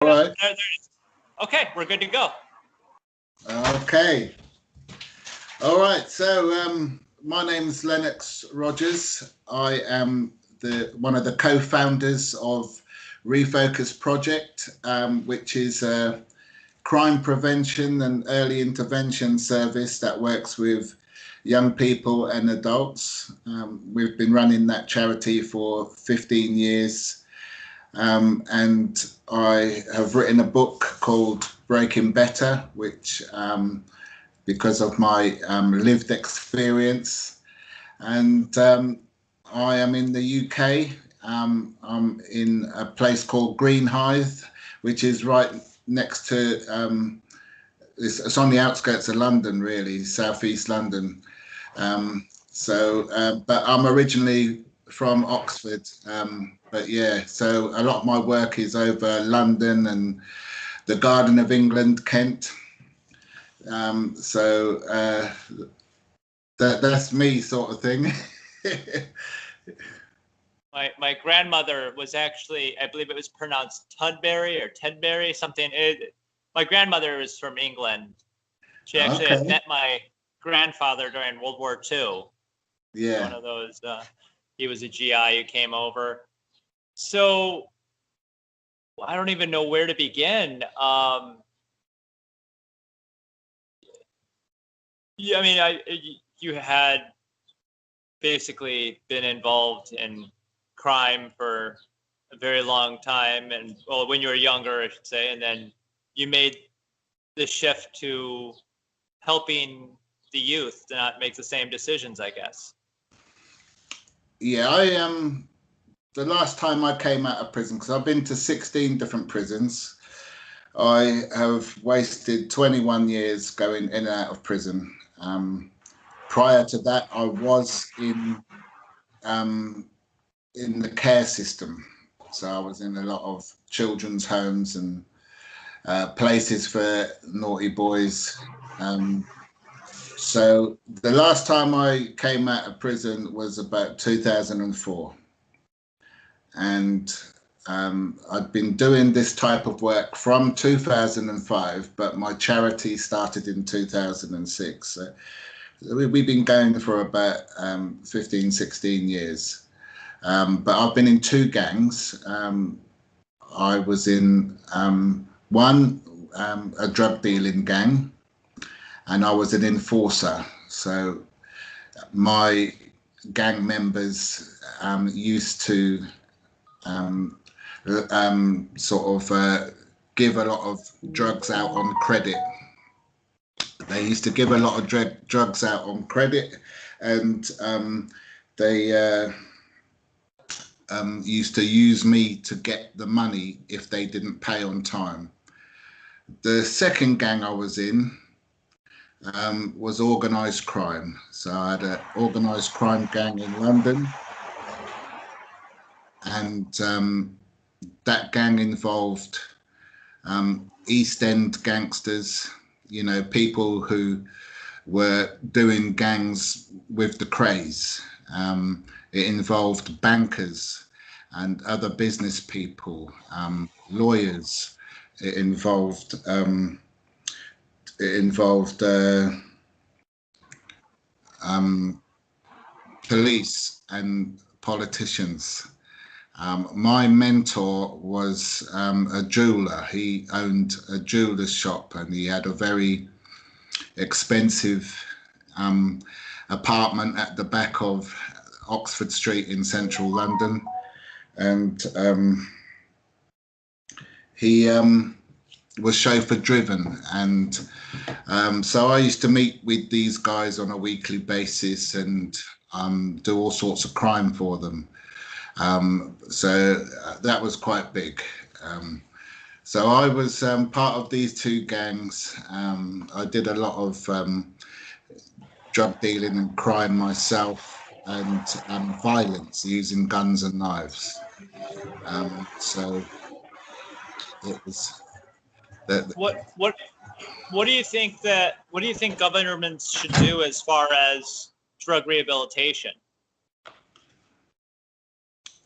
All right. Okay, we're good to go. Okay. All right. So my name's Lennox Rodgers. I am one of the co-founders of Refocus Project, which is a crime prevention and early intervention service that works with young people and adults. We've been running that charity for 15 years. And I have written a book called Breaking Better, which because of my lived experience. And I am in the UK. I'm in a place called Greenhithe, which is right next to, it's on the outskirts of London, really, southeast London. But I'm originally from Oxford. But yeah, so a lot of my work is over London and the Garden of England, Kent. That's me, sort of thing. My grandmother was actually, I believe it was pronounced Tudbury or Tedbury, something. My grandmother was from England. She actually had met my grandfather during World War II. Yeah. One of those, he was a GI who came over. So I don't even know where to begin. Yeah, I mean, you had basically been involved in crime for a very long time, and well, when you were younger, I should say, and then you made the shift to helping the youth to not make the same decisions, I guess. Yeah, the last time I came out of prison, because I've been to 16 different prisons, I have wasted 21 years going in and out of prison. Prior to that, I was in the care system. So I was in a lot of children's homes and places for naughty boys. So the last time I came out of prison was about 2004. And I'd been doing this type of work from 2005, but my charity started in 2006. So we've been going for about 15, 16 years. But I've been in two gangs. I was in one, a drug dealing gang, and I was an enforcer. So my gang members used to give a lot of drugs out on credit. They used to give a lot of drugs out on credit, and they used to use me to get the money if they didn't pay on time. The second gang I was in was organised crime. So I had an organised crime gang in London, and that gang involved East End gangsters, you know, people who were doing gangs with the craze. It involved bankers and other business people, lawyers. It involved police and politicians. My mentor was a jeweler. He owned a jeweler's shop, and he had a very expensive apartment at the back of Oxford Street in central London. And he was chauffeur driven. And so I used to meet with these guys on a weekly basis and do all sorts of crime for them. So that was quite big. So I was part of these two gangs. I did a lot of drug dealing and crime myself, and violence using guns and knives. So it was. What do you think governments should do as far as drug rehabilitation?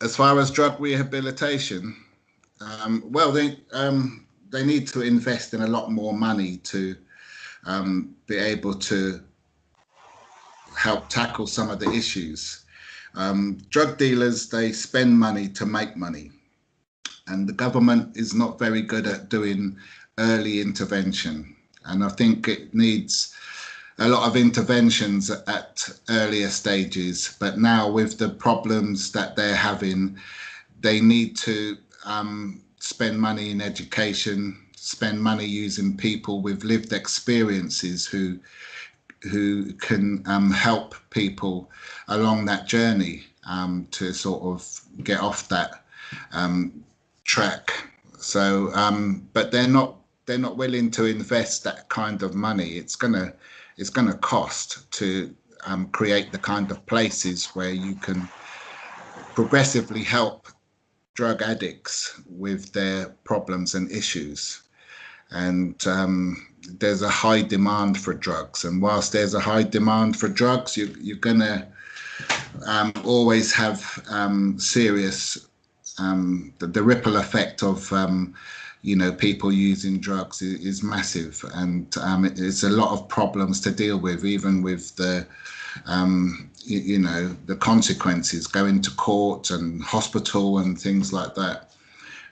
As far as drug rehabilitation, Well, they need to invest in a lot more money to be able to help tackle some of the issues. Drug dealers, they spend money to make money, and the government is not very good at doing early intervention. And I think it needs a lot of interventions at earlier stages. But now, with the problems that they're having, they need to spend money in education, spend money using people with lived experiences who can help people along that journey to sort of get off that track. So, but they're not willing to invest that kind of money. It's gonna cost to create the kind of places where you can progressively help drug addicts with their problems and issues. And there's a high demand for drugs. And whilst there's a high demand for drugs, you're going to always have serious, the ripple effect of, people using drugs is massive. And it's a lot of problems to deal with, even with the, the consequences, going to court and hospital and things like that.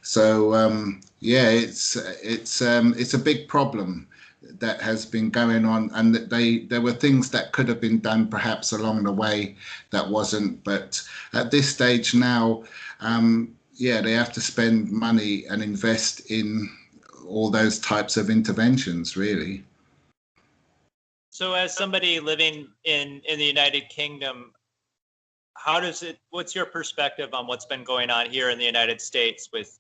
So it's a big problem that has been going on, and that there were things that could have been done perhaps along the way that wasn't. But at this stage now, they have to spend money and invest in all those types of interventions, really. So, as somebody living in the United Kingdom, what's your perspective on what's been going on here in the United States with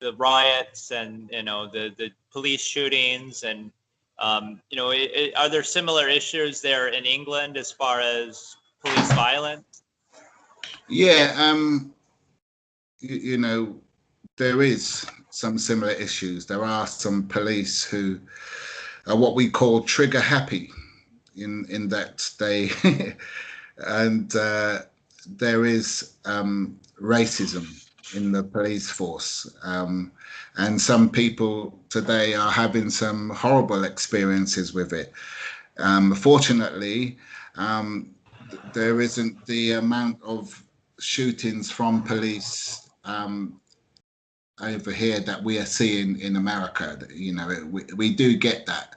the riots and the police shootings, and are there similar issues there in England as far as police violence? Yeah, there is some similar issues. There are some police who are what we call trigger happy, in that they and there is racism in the police force, and some people today are having some horrible experiences with it. Fortunately, there isn't the amount of shootings from police over here that we are seeing in America. We do get that,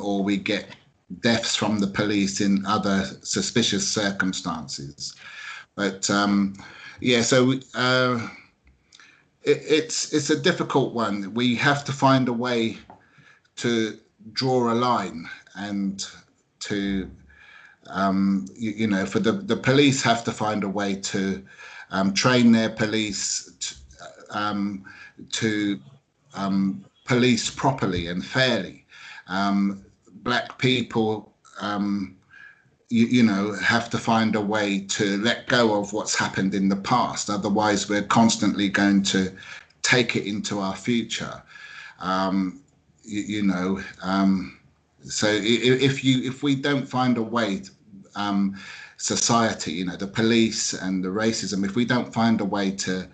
or we get deaths from the police in other suspicious circumstances. But it's a difficult one. We have to find a way to draw a line, and to for the police have to find a way to train their police to police properly and fairly. Black people have to find a way to let go of what's happened in the past. Otherwise, we're constantly going to take it into our future. So if we don't find a way, society, the police and the racism, if we don't find a way to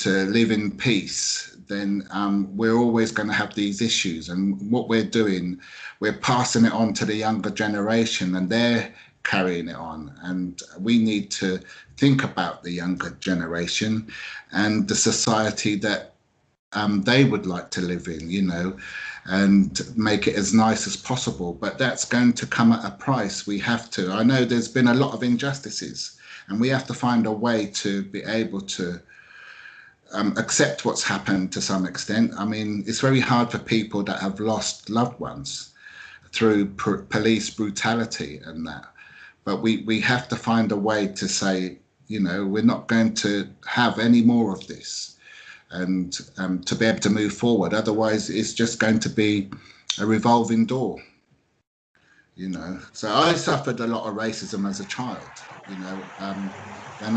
live in peace, then we're always going to have these issues. And what we're doing, we're passing it on to the younger generation, and they're carrying it on. And we need to think about the younger generation and the society that they would like to live in, and make it as nice as possible. But that's going to come at a price. We have to. I know there's been a lot of injustices, and we have to find a way to be able to accept what's happened to some extent. I mean, it's very hard for people that have lost loved ones through police brutality and that. But we have to find a way to say, we're not going to have any more of this, and to be able to move forward. Otherwise, it's just going to be a revolving door. So I suffered a lot of racism as a child. When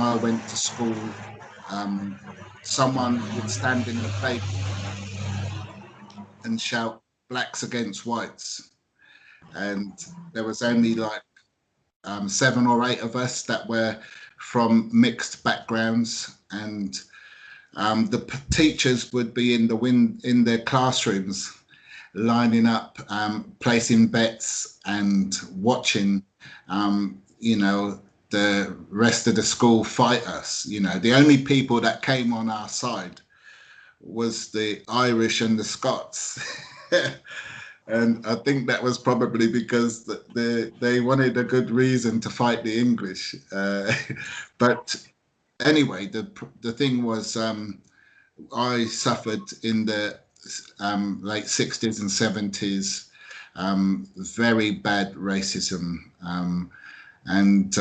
I went to school, someone would stand in the playground and shout blacks against whites, and there was only like 7 or 8 of us that were from mixed backgrounds, and Teachers would be in their classrooms, lining up, placing bets, and watching, the rest of the school fight us. The only people that came on our side was the Irish and the Scots. And I think that was probably because they wanted a good reason to fight the English. But anyway, the thing was, I suffered in the late 60s and 70s very bad racism, and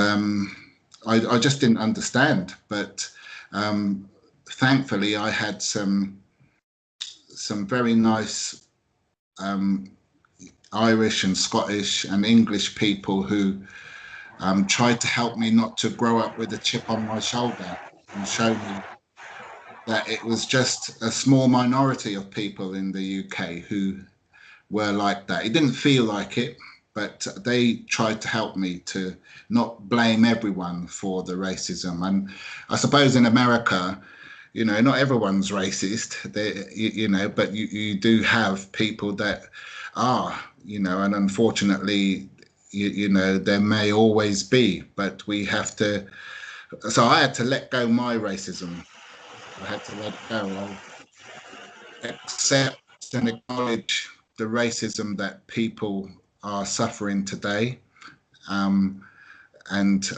I just didn't understand. But thankfully, I had some very nice Irish and Scottish and English people who tried to help me not to grow up with a chip on my shoulder, and show me that it was just a small minority of people in the UK who were like that. It didn't feel like it, but they tried to help me to not blame everyone for the racism. And I suppose in America, not everyone's racist, but you do have people that are, and unfortunately, there may always be, but we have to. So I had to let go my racism. I had to let it go. I accept and acknowledge the racism that people are suffering today. And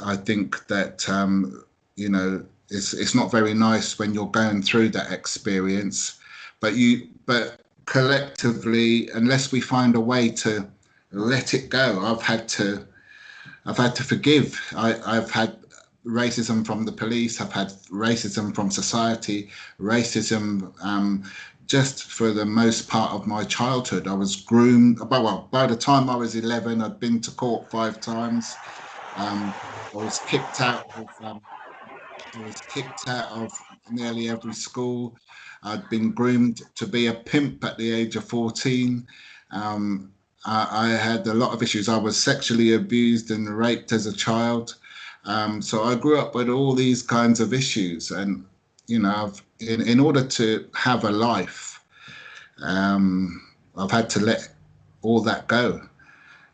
I think that, it's not very nice when you're going through that experience, but collectively, unless we find a way to let it go, I've had to forgive. I've had racism from the police. I've had racism from society, racism just for the most part of my childhood. I was groomed. By the time I was 11, I'd been to court 5 times. I was kicked out of nearly every school. I'd been groomed to be a pimp at the age of 14. I had a lot of issues. I was sexually abused and raped as a child. So I grew up with all these kinds of issues, and in order to have a life, I've had to let all that go,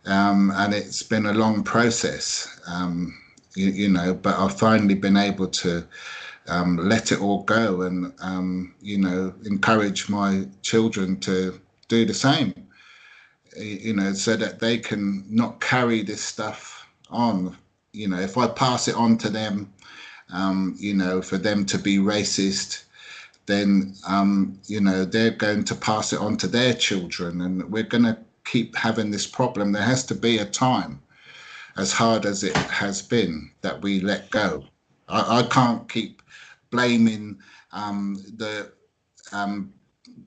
and it's been a long process, but I've finally been able to let it all go, and encourage my children to do the same, so that they can not carry this stuff on. If I pass it on to them, for them to be racist, then, they're going to pass it on to their children, and we're going to keep having this problem. There has to be a time, as hard as it has been, that we let go. I can't keep blaming the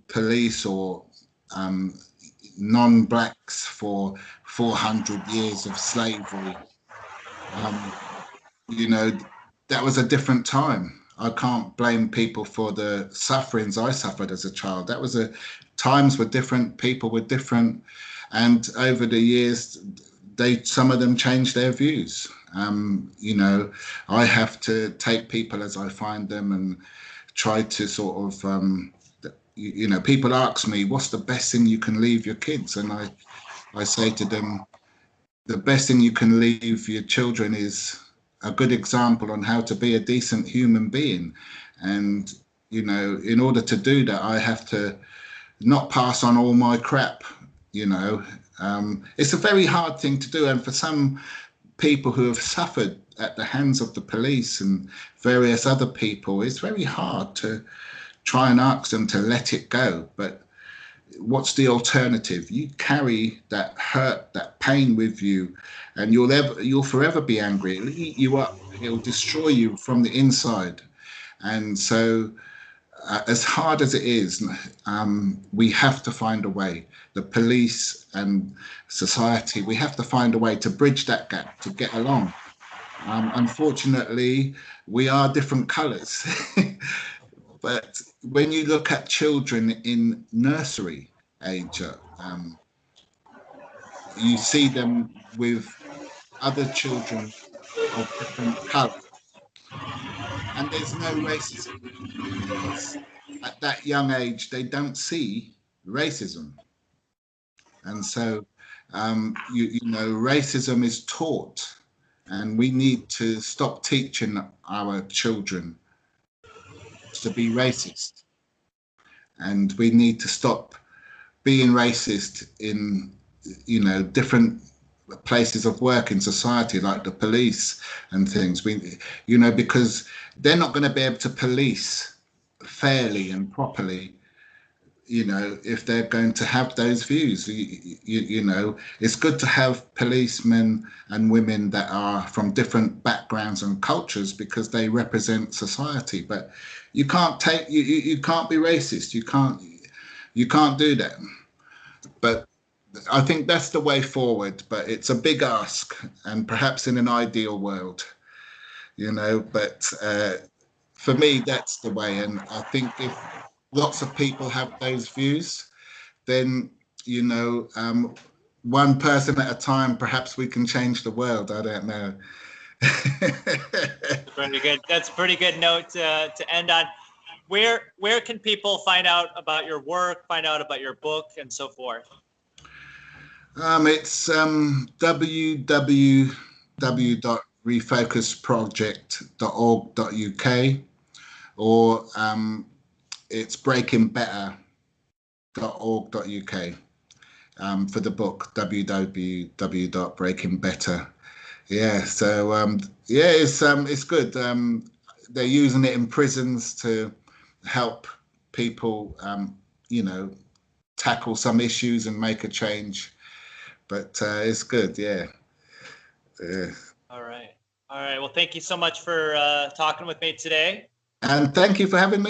police or non-blacks for 400 years of slavery. That was a different time. I can't blame people for the sufferings I suffered as a child. Times were different, people were different, and over the years, some of them changed their views. I have to take people as I find them and try to sort of, people ask me, what's the best thing you can leave your kids? And I say to them, the best thing you can leave your children is a good example on how to be a decent human being. And, in order to do that, I have to not pass on all my crap. It's a very hard thing to do. And for some people who have suffered at the hands of the police and various other people, it's very hard to try and ask them to let it go. But what's the alternative? You carry that hurt, that pain with you, and you'll forever be angry. It'll eat you up. It'll destroy you from the inside. And so, as hard as it is, we have to find a way. The police and society, we have to find a way to bridge that gap, to get along. Unfortunately, we are different colours. But when you look at children in nursery age, you see them with other children of different colours. and there's no racism because at that young age they don't see racism, and so you know racism is taught, and we need to stop teaching our children to be racist, and we need to stop being racist in different places of work in society like the police and things. Because they're not going to be able to police fairly and properly if they're going to have those views. It's good to have policemen and women that are from different backgrounds and cultures because they represent society, but you can't be racist. You can't do that. But I think that's the way forward, but it's a big ask, and perhaps in an ideal world, but for me, that's the way. And I think if lots of people have those views, then, one person at a time, perhaps we can change the world. I don't know. Pretty good. That's a pretty good note to end on. Where can people find out about your work, find out about your book, and so forth? It's www.refocusproject.org.uk, or it's breakingbetter.org.uk for the book, www.breakingbetter. Yeah, so it's good. They're using it in prisons to help people, tackle some issues and make a change. But it's good, yeah. All right. Well, thank you so much for talking with me today. And thank you for having me